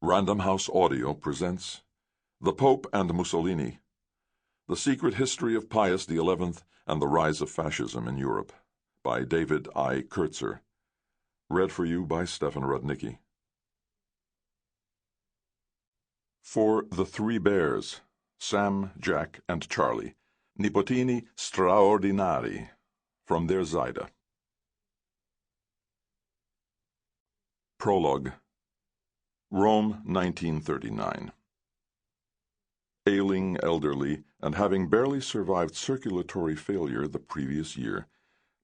Random House Audio presents The Pope and Mussolini, The Secret History of Pius XI and the Rise of Fascism in Europe, by David I. Kertzer. Read for you by Stefan Rudnicki. For the three bears, Sam, Jack, and Charlie, nipotini straordinari, from their Zaida. Prologue. Rome, 1939. Ailing, elderly, and having barely survived circulatory failure the previous year,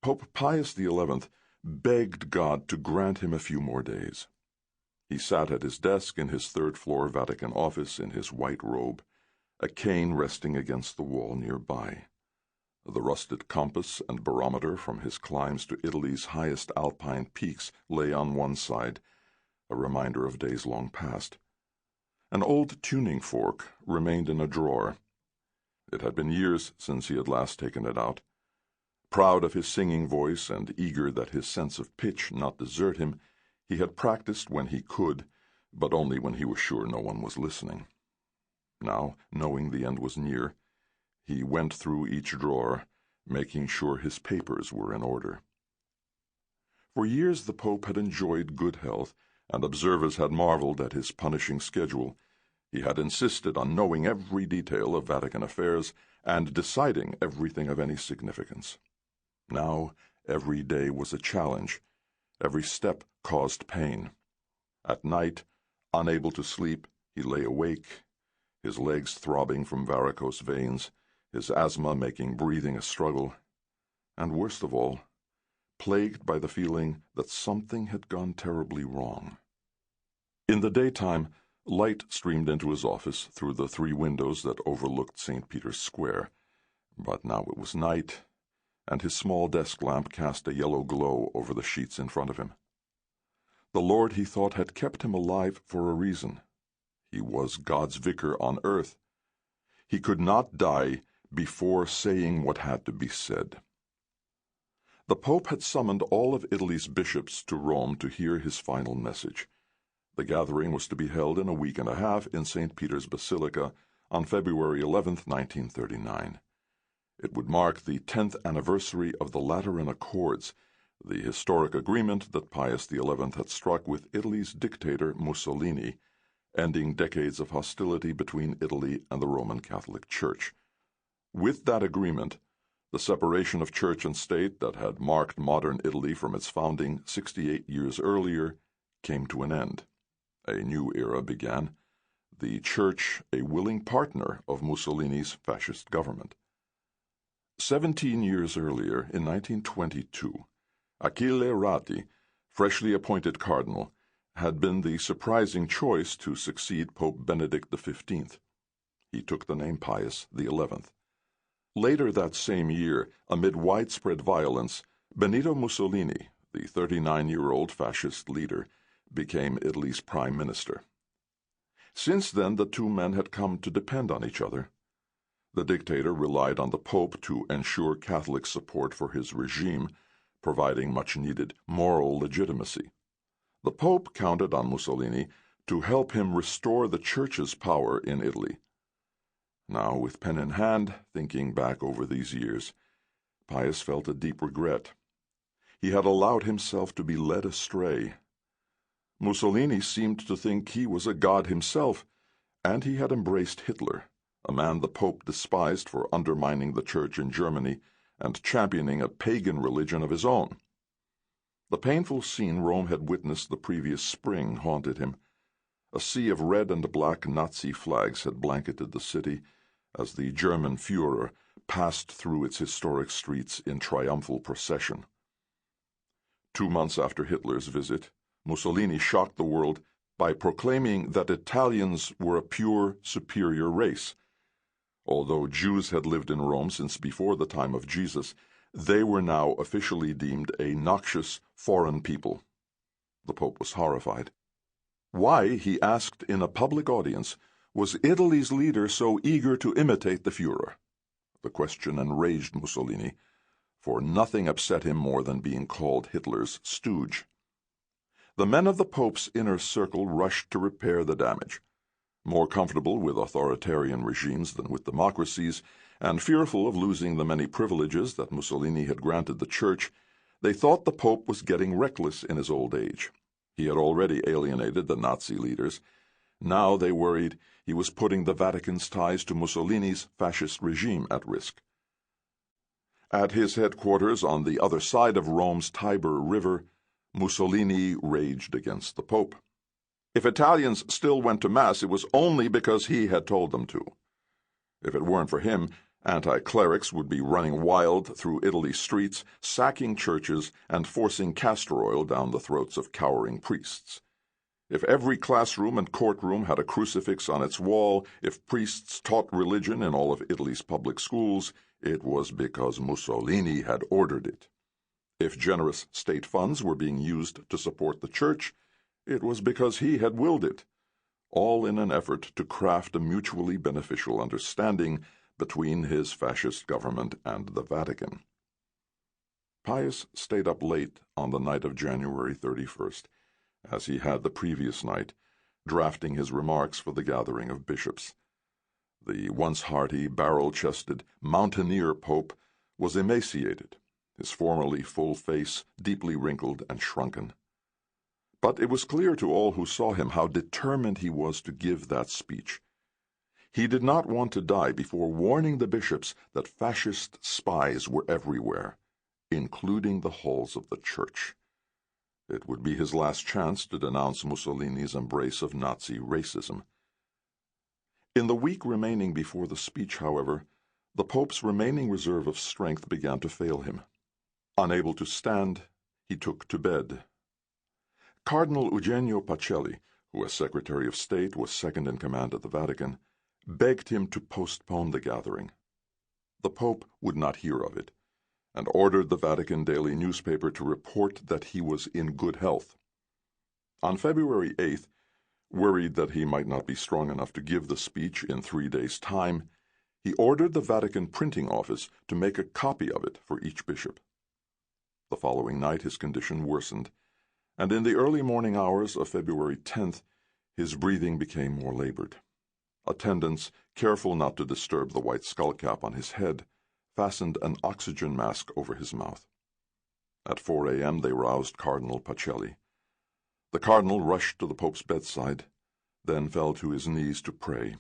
Pope Pius XI begged God to grant him a few more days. He sat at his desk in his third-floor Vatican office in his white robe, a cane resting against the wall nearby. The rusted compass and barometer from his climbs to Italy's highest alpine peaks lay on one side, a reminder of days long past. An old tuning fork remained in a drawer. It had been years since he had last taken it out. Proud of his singing voice and eager that his sense of pitch not desert him, he had practiced when he could, but only when he was sure no one was listening. Now, knowing the end was near, he went through each drawer, making sure his papers were in order. For years the Pope had enjoyed good health, and observers had marveled at his punishing schedule. He had insisted on knowing every detail of Vatican affairs and deciding everything of any significance. Now every day was a challenge. Every step caused pain. At night, unable to sleep, he lay awake, his legs throbbing from varicose veins, his asthma making breathing a struggle, and worst of all, plagued by the feeling that something had gone terribly wrong. In the daytime, light streamed into his office through the three windows that overlooked St. Peter's Square, but now it was night, and his small desk lamp cast a yellow glow over the sheets in front of him. The Lord, he thought, had kept him alive for a reason. He was God's vicar on earth. He could not die before saying what had to be said. The Pope had summoned all of Italy's bishops to Rome to hear his final message. The gathering was to be held in a week and a half in St. Peter's Basilica on February 11, 1939. It would mark the 10th anniversary of the Lateran Accords, the historic agreement that Pius XI had struck with Italy's dictator Mussolini, ending decades of hostility between Italy and the Roman Catholic Church. With that agreement, the separation of church and state that had marked modern Italy from its founding 68 years earlier came to an end. A new era began, the Church a willing partner of Mussolini's fascist government. 17 years earlier, in 1922, Achille Ratti, freshly appointed cardinal, had been the surprising choice to succeed Pope Benedict XV. He took the name Pius XI. Later that same year, amid widespread violence, Benito Mussolini, the 39-year-old fascist leader, became Italy's prime minister. Since then, the two men had come to depend on each other. The dictator relied on the Pope to ensure Catholic support for his regime, providing much-needed moral legitimacy. The Pope counted on Mussolini to help him restore the Church's power in Italy. Now, with pen in hand, thinking back over these years, Pius felt a deep regret. He had allowed himself to be led astray. Mussolini seemed to think he was a god himself, and he had embraced Hitler, a man the Pope despised for undermining the Church in Germany and championing a pagan religion of his own. The painful scene Rome had witnessed the previous spring haunted him. A sea of red and black Nazi flags had blanketed the city as the German Führer passed through its historic streets in triumphal procession. 2 months after Hitler's visit, Mussolini shocked the world by proclaiming that Italians were a pure, superior race. Although Jews had lived in Rome since before the time of Jesus, they were now officially deemed a noxious foreign people. The Pope was horrified. Why, he asked in a public audience, was Italy's leader so eager to imitate the Führer? The question enraged Mussolini, for nothing upset him more than being called Hitler's stooge. The men of the Pope's inner circle rushed to repair the damage. More comfortable with authoritarian regimes than with democracies, and fearful of losing the many privileges that Mussolini had granted the Church, they thought the Pope was getting reckless in his old age. He had already alienated the Nazi leaders. Now, they worried, he was putting the Vatican's ties to Mussolini's fascist regime at risk. At his headquarters on the other side of Rome's Tiber River, Mussolini raged against the Pope. If Italians still went to Mass, it was only because he had told them to. If it weren't for him, anti-clerics would be running wild through Italy's streets, sacking churches and forcing castor oil down the throats of cowering priests. If every classroom and courtroom had a crucifix on its wall, if priests taught religion in all of Italy's public schools, it was because Mussolini had ordered it. If generous state funds were being used to support the Church, it was because he had willed it, all in an effort to craft a mutually beneficial understanding between his fascist government and the Vatican. Pius stayed up late on the night of January 31st, as he had the previous night, drafting his remarks for the gathering of bishops. The once hearty, barrel-chested, mountaineer Pope was emaciated, his formerly full face deeply wrinkled and shrunken. But it was clear to all who saw him how determined he was to give that speech. He did not want to die before warning the bishops that fascist spies were everywhere, including the halls of the Church. It would be his last chance to denounce Mussolini's embrace of Nazi racism. In the week remaining before the speech, however, the Pope's remaining reserve of strength began to fail him. Unable to stand, he took to bed. Cardinal Eugenio Pacelli, who as Secretary of State was second in command at the Vatican, begged him to postpone the gathering. The Pope would not hear of it, and ordered the Vatican daily newspaper to report that he was in good health. On February 8th, worried that he might not be strong enough to give the speech in 3 days' time, he ordered the Vatican printing office to make a copy of it for each bishop. The following night his condition worsened, and in the early morning hours of February 10th, his breathing became more labored. Attendants, careful not to disturb the white skullcap on his head, fastened an oxygen mask over his mouth. At 4 a.m. they roused Cardinal Pacelli. The cardinal rushed to the Pope's bedside, then fell to his knees to pray,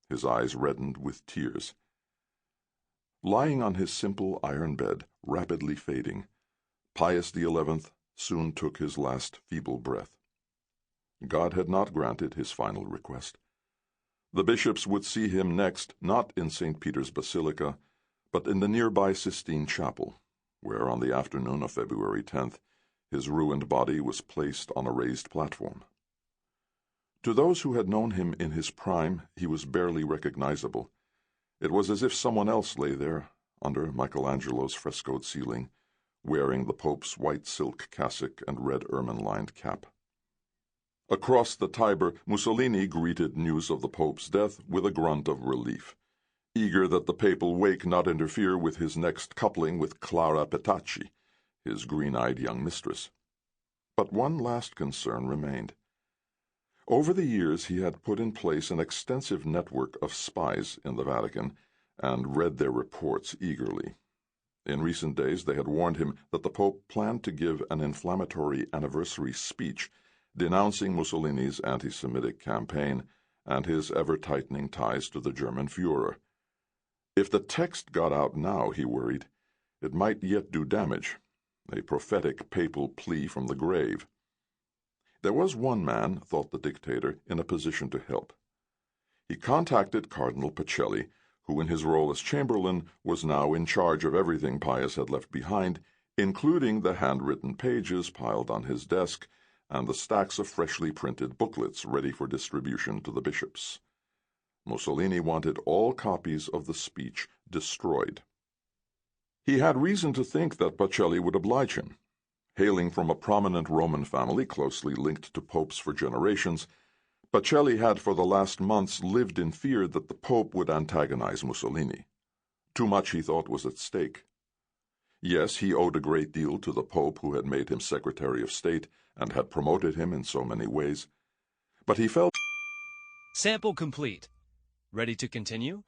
his eyes reddened with tears. Lying on his simple iron bed, rapidly fading, Pius XI soon took his last feeble breath. God had not granted his final request. The bishops would see him next not in St. Peter's Basilica, but in the nearby Sistine Chapel, where on the afternoon of February 10th his ruined body was placed on a raised platform. To those who had known him in his prime, he was barely recognizable. It was as if someone else lay there, under Michelangelo's frescoed ceiling, wearing the Pope's white silk cassock and red ermine-lined cap. Across the Tiber, Mussolini greeted news of the Pope's death with a grunt of relief, eager that the papal wake not interfere with his next coupling with Clara Petacci, his green-eyed young mistress. But one last concern remained. Over the years he had put in place an extensive network of spies in the Vatican and read their reports eagerly. In recent days they had warned him that the Pope planned to give an inflammatory anniversary speech denouncing Mussolini's anti-Semitic campaign and his ever-tightening ties to the German Führer. If the text got out now, he worried, it might yet do damage, a prophetic papal plea from the grave. There was one man, thought the dictator, in a position to help. He contacted Cardinal Pacelli, who in his role as Chamberlain was now in charge of everything Pius had left behind, including the handwritten pages piled on his desk and the stacks of freshly printed booklets ready for distribution to the bishops. Mussolini wanted all copies of the speech destroyed. He had reason to think that Pacelli would oblige him. Hailing from a prominent Roman family closely linked to popes for generations, Pacelli had for the last months lived in fear that the Pope would antagonize Mussolini. Too much, he thought, was at stake. Yes, he owed a great deal to the Pope who had made him Secretary of State and had promoted him in so many ways, but he felt Sample complete. Ready to continue?